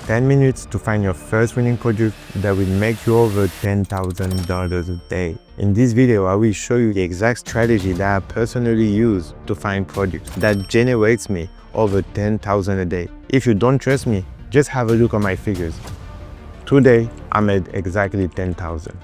10 minutes to find your first winning product that will make you over $10,000 a day. In this video, I will show you the exact strategy that I personally use to find products that generates me over $10,000 a day. If you don't trust me, just have a look at my figures. Today, I made exactly 10,000.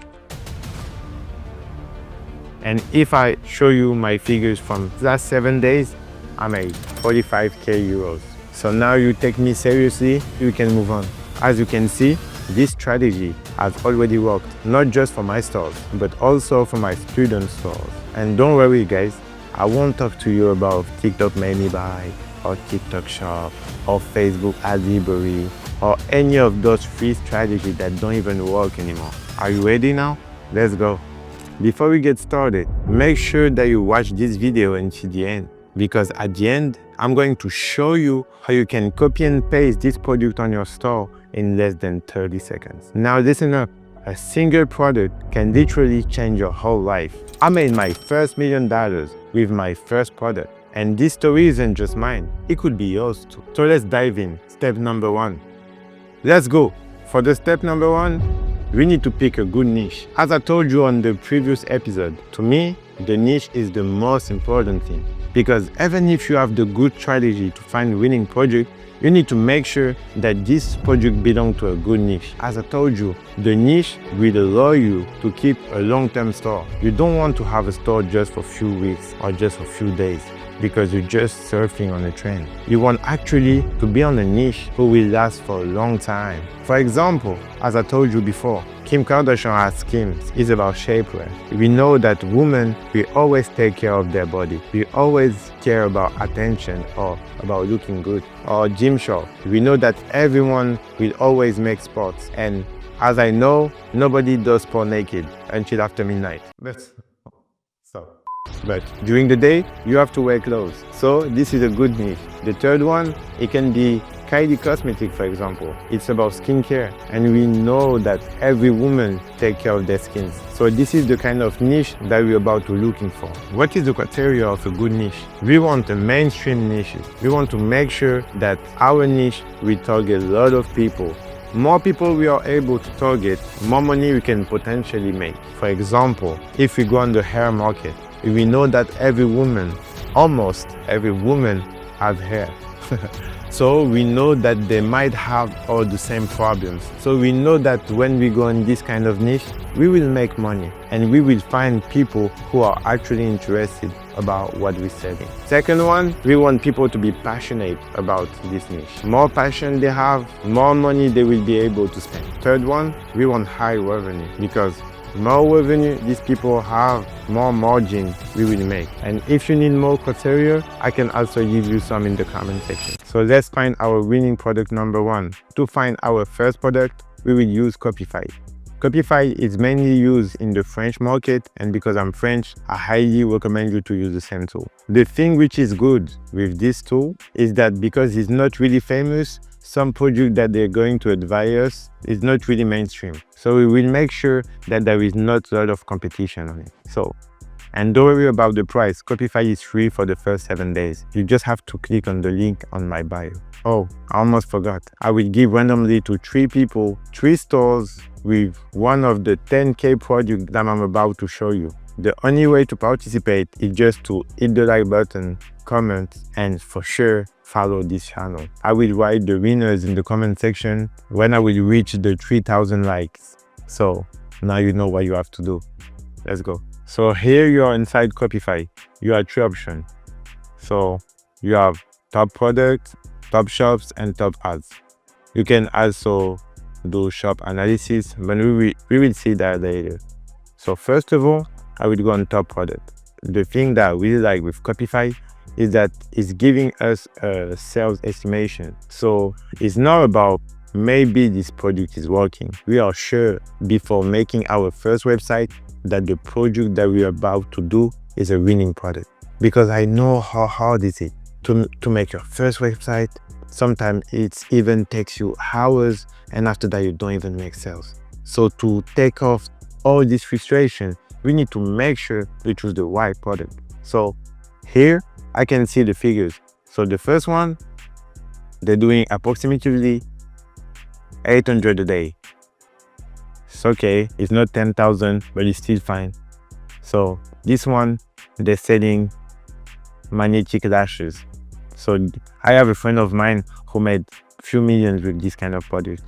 And if I show you my figures from the last 7 days, I made 45k euros. So now you take me seriously, you can move on. As you can see, this strategy has already worked, not just for my stores, but also for my student stores. And don't worry guys, I won't talk to you about TikTok Made Me Buy, or TikTok Shop, or Facebook Ad Library, or any of those free strategies that don't even work anymore. Are you ready now? Let's go. Before we get started, make sure that you watch this video until the end, because at the end, I'm going to show you how you can copy and paste this product on your store in less than 30 seconds. Now listen up, a single product can literally change your whole life. I made my first $1 million with my first product, and this story isn't just mine, it could be yours too. So let's dive in. Step number 1. Let's go. For the step number 1, we need to pick a good niche. As I told you on the previous episode, to me, the niche is the most important thing. Because even if you have the good strategy to find winning project, you need to make sure that this project belongs to a good niche. As I told you, the niche will allow you to keep a long-term store. You don't want to have a store just for a few weeks or just a few days, because you're just surfing on a trend. You want actually to be on a niche who will last for a long time. For example, as I told you before, Kim Kardashian has Skims. It's about shapewear. We know that women will always take care of their body. We always care about attention or about looking good. Or Gymshark. We know that everyone will always make sports. And as I know, nobody does sport naked until after midnight. But during the day, you have to wear clothes. So this is a good niche. The third one, it can be Kylie Cosmetics, for example. It's about skincare. And we know that every woman takes care of their skins. So this is the kind of niche that we're about to looking for. What is the criteria of a good niche? We want a mainstream niche. We want to make sure that our niche will target a lot of people. More people we are able to target, more money we can potentially make. For example, if we go on the hair market, we know that every woman, almost every woman, have hair. So we know that they might have all the same problems. So we know that when we go in this kind of niche, we will make money and we will find people who are actually interested about what we're selling. Second one, we want people to be passionate about this niche. More passion they have, more money they will be able to spend. Third one, we want high revenue, because more revenue these people have, more margin we will make. And if you need more criteria, I can also give you some in the comment section. So let's find our winning product number 1. To find our first product, we will use Copyfy. Copyfy is mainly used in the French market, and because I'm French, I highly recommend you to use the same tool. The thing which is good with this tool is that because it's not really famous, some product that they're going to advise us is not really mainstream. So we will make sure that there is not a lot of competition on it. And don't worry about the price. Copyfy is free for the first 7 days. You just have to click on the link on my bio. Oh, I almost forgot. I will give randomly to 3 people, 3 stores with one of the 10k products that I'm about to show you. The only way to participate is just to hit the like button, comment, and for sure, follow this channel. I will write the winners in the comment section when I will reach the 3,000 likes. So now you know what you have to do. Let's go. So here you are inside Copyfy. You have 3 options. So you have top products, top shops, and top ads. You can also do shop analysis, but we will see that later. So first of all, I will go on top product. The thing that I really like with Copyfy is that it's giving us a sales estimation. So it's not about maybe this product is working. We are sure before making our first website that the project that we are about to do is a winning product. Because I know how hard it is to make your first website. Sometimes it even takes you hours, and after that you don't even make sales. So to take off all this frustration, we need to make sure we choose the right product. So here I can see the figures. So the first one, they're doing approximately 800 a day. It's okay. It's not 10,000, but it's still fine. So this one, they're selling magnetic lashes. So I have a friend of mine who made few millions with this kind of product.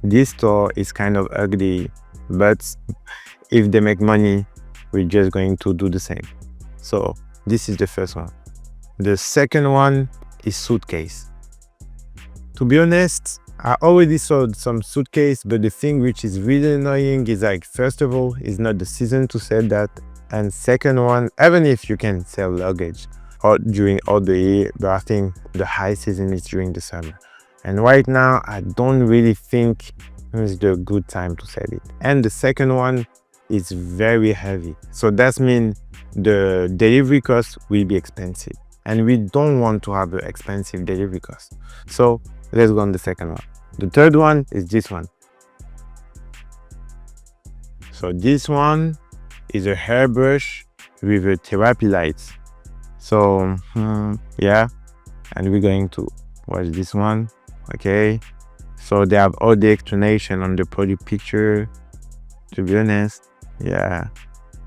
This store is kind of ugly, but if they make money, we're just going to do the same. So this is the first one. The second one is suitcase. To be honest, I already sold some suitcase, but the thing which is really annoying is like, first of all, it's not the season to sell that. And second one, even if you can sell luggage during all the year, but I think the high season is during the summer. And right now, I don't really think it's the good time to sell it. And the second one is very heavy. So that means the delivery cost will be expensive. And we don't want to have an expensive delivery cost. So let's go on the second one. The third one is this one. So this one is a hairbrush with a therapy light. So yeah, and we're going to watch this one. Okay, so they have all the explanation on the product picture. To be honest, yeah,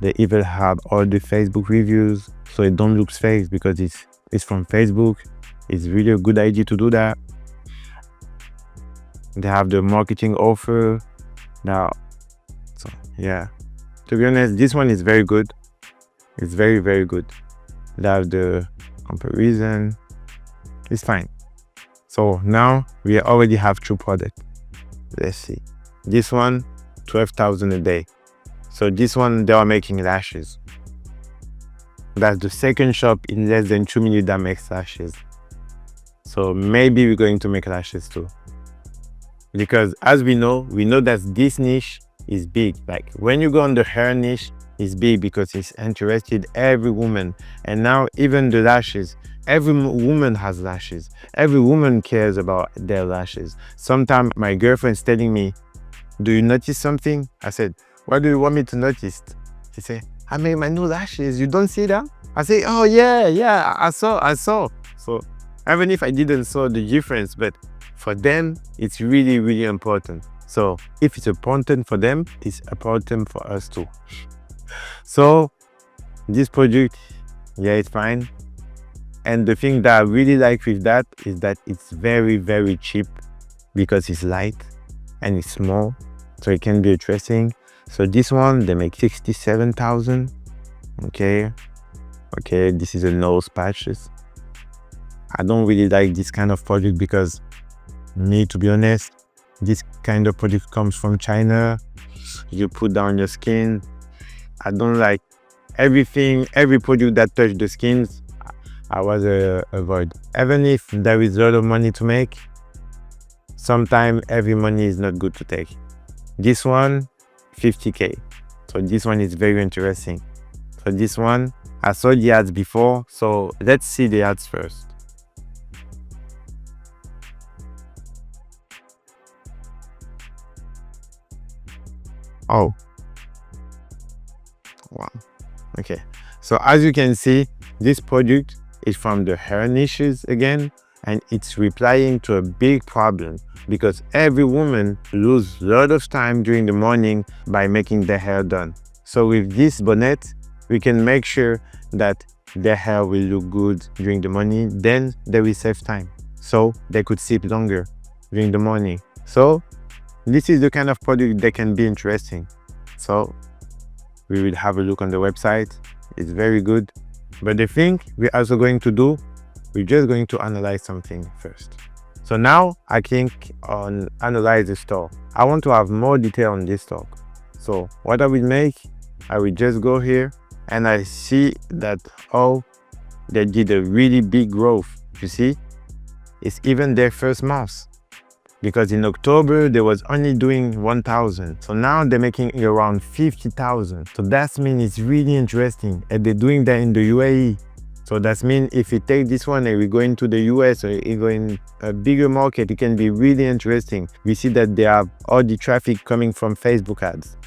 they even have all the Facebook reviews, so it don't look fake because it's from Facebook. It's really a good idea to do that. They have the marketing offer now. So yeah, to be honest, this one is very good. It's very, very good. They have the comparison. It's fine. So now we already have two products. Let's see. This one, 12,000 a day. So this one, they are making lashes. That's the second shop in less than 2 minutes that makes lashes. So maybe we're going to make lashes too. Because as we know that this niche is big. Like when you go on the hair niche, it's big because it's interested every woman. And now even the lashes, every woman has lashes. Every woman cares about their lashes. Sometimes my girlfriend's telling me, do you notice something? I said, what do you want me to notice? She said, I made my new lashes. You don't see that? I say, oh yeah, I saw. So even if I didn't saw the difference, but for them, it's really, really important. So if it's important for them, it's important for us too. So this product, yeah, it's fine. And the thing that I really like with that is that it's very, very cheap because it's light and it's small. So it can be interesting. So this one, they make 67,000. Okay, this is a nose patches. I don't really like this kind of product because to be honest, this kind of product comes from China. You put down your skin. I don't like every product that touch the skins. I was avoid. Even if there is a lot of money to make, sometimes every money is not good to take. This one, 50K. So this one is very interesting. So this one, I saw the ads before. So let's see the ads first. Oh, wow. Okay. So as you can see, this product is from the hair niches again, and it's replying to a big problem because every woman loses a lot of time during the morning by making their hair done. So with this bonnet, we can make sure that their hair will look good during the morning, then they will save time. So they could sleep longer during the morning. So this is the kind of product that can be interesting. So we will have a look on the website. It's very good. But the thing we're also going to do, we're just going to analyze something first. So now I click on analyze the store. I want to have more detail on this stock. So what I will make, I will just go here and I see that, oh, they did a really big growth. You see, it's even their first month. Because in October, they was only doing 1,000. So now they're making around 50,000. So that means it's really interesting. And they're doing that in the UAE. So that means if we take this one and we go into the US or we go in a bigger market, it can be really interesting. We see that they have all the traffic coming from Facebook ads.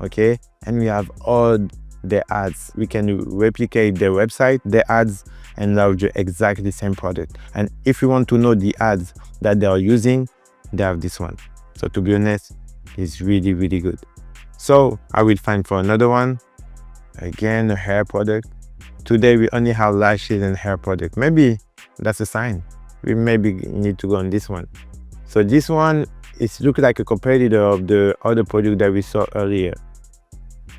Okay. And we have all the ads. We can replicate their website, their ads, and launch exactly the same product. And if you want to know the ads that they are using, they have this one. So to be honest, it's really, really good. So I will find for another one. Again, a hair product. Today we only have lashes and hair product. Maybe that's a sign. We maybe need to go on this one. So this one, it looks like a competitor of the other product that we saw earlier.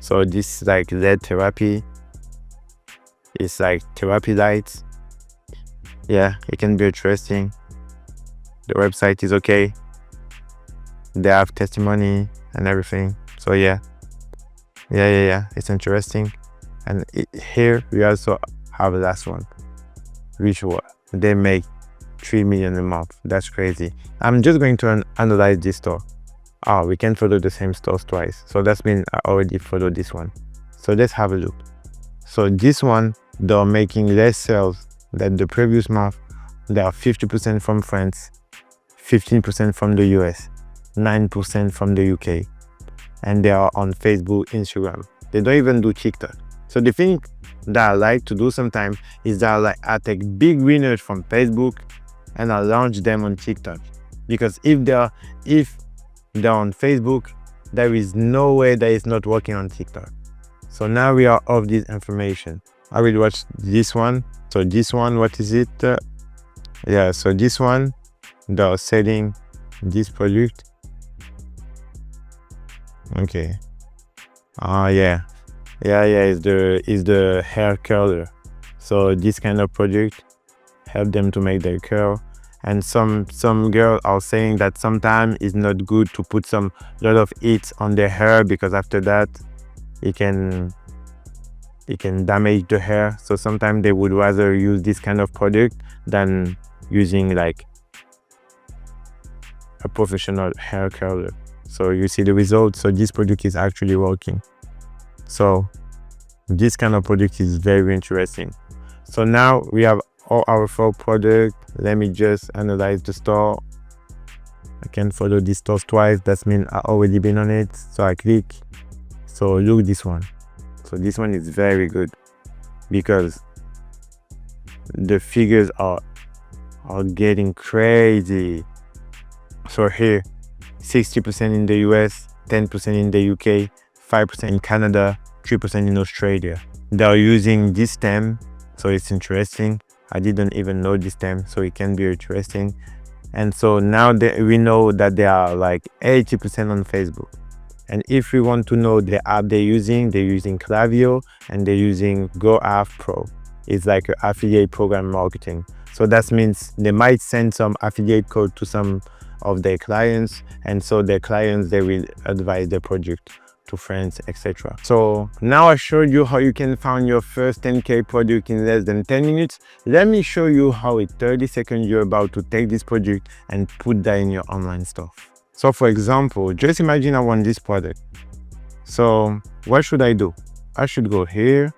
So this is like LED therapy. It's like therapy lights. Yeah, it can be interesting. The website is okay. They have testimony and everything. So yeah, it's interesting. And here we also have the last one, which they make 3 million a month. That's crazy. I'm just going to analyze this store. Oh, we can follow the same stores twice. So that means I already followed this one. So let's have a look. So this one, they're making less sales than the previous month. They are 50% from France, 15% from the US, 9% from the UK. And they are on Facebook, Instagram. They don't even do TikTok. So the thing that I like to do sometimes is that I take big winners from Facebook and I launch them on TikTok. Because if they're on Facebook, there is no way that it's not working on TikTok. So now we are off this information. I will watch this one. So this one, what is it? So this one, they're selling this product. Okay. It's the hair curler. So this kind of product help them to make their curl. And some girls are saying that sometimes it's not good to put lot of heat on their hair, because after that it can damage the hair. So sometimes they would rather use this kind of product than using like a professional hair curler. So you see the results. So this product is actually working. So this kind of product is very interesting. So now we have all our 4 products. Let me just analyze the store. I can follow this store twice. That means I already been on it. So I click. So look this one. So this one is very good because the figures are getting crazy. So here, 60% in the US, 10% in the UK, 5% in Canada, 3% in Australia. They're using this stem, so it's interesting. I didn't even know this stem, so it can be interesting. And so now we know that they are like 80% on Facebook. And if we want to know the app they're using Klaviyo and they're using GoApp Pro. It's like an affiliate program marketing. So that means they might send some affiliate code to some of their clients, and so their clients, they will advise their project to friends, etc. So now I showed you how you can find your first 10K product in less than 10 minutes. Let me show you how in 30 seconds you're about to take this product and put that in your online store. So for example, just imagine I want this product. So what should I do? I should go here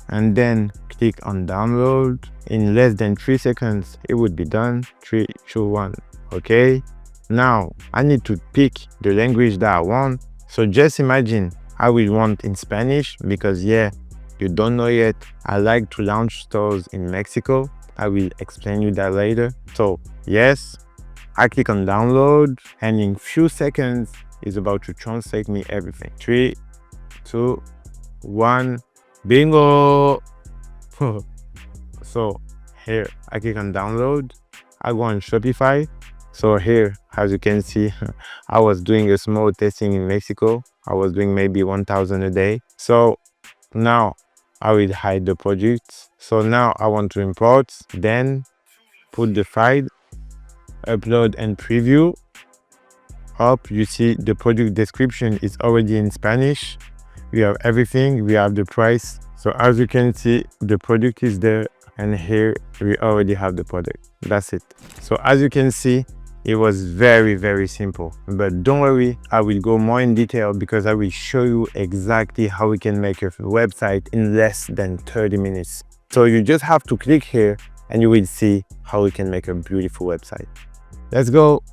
and then click on download. In less than 3 seconds, it would be done. 3, 2, 1. Okay. Now I need to pick the language that I want. So just imagine I will want in Spanish because you don't know yet. I like to launch stores in Mexico. I will explain you that later. So yes, I click on download and in few seconds it's about to translate me everything. 3, 2, 1, bingo. So here I click on download. I go on Shopify. So here, as you can see, I was doing a small testing in Mexico. I was doing maybe 1,000 a day. So now I will hide the project. So now I want to import, then put the file, upload and preview. Up, you see the product description is already in Spanish. We have everything, we have the price. So as you can see, the product is there, and here we already have the product. That's it. So as you can see, it was very, very simple. But don't worry, I will go more in detail because I will show you exactly how we can make a website in less than 30 minutes. So you just have to click here and you will see how we can make a beautiful website. Let's go.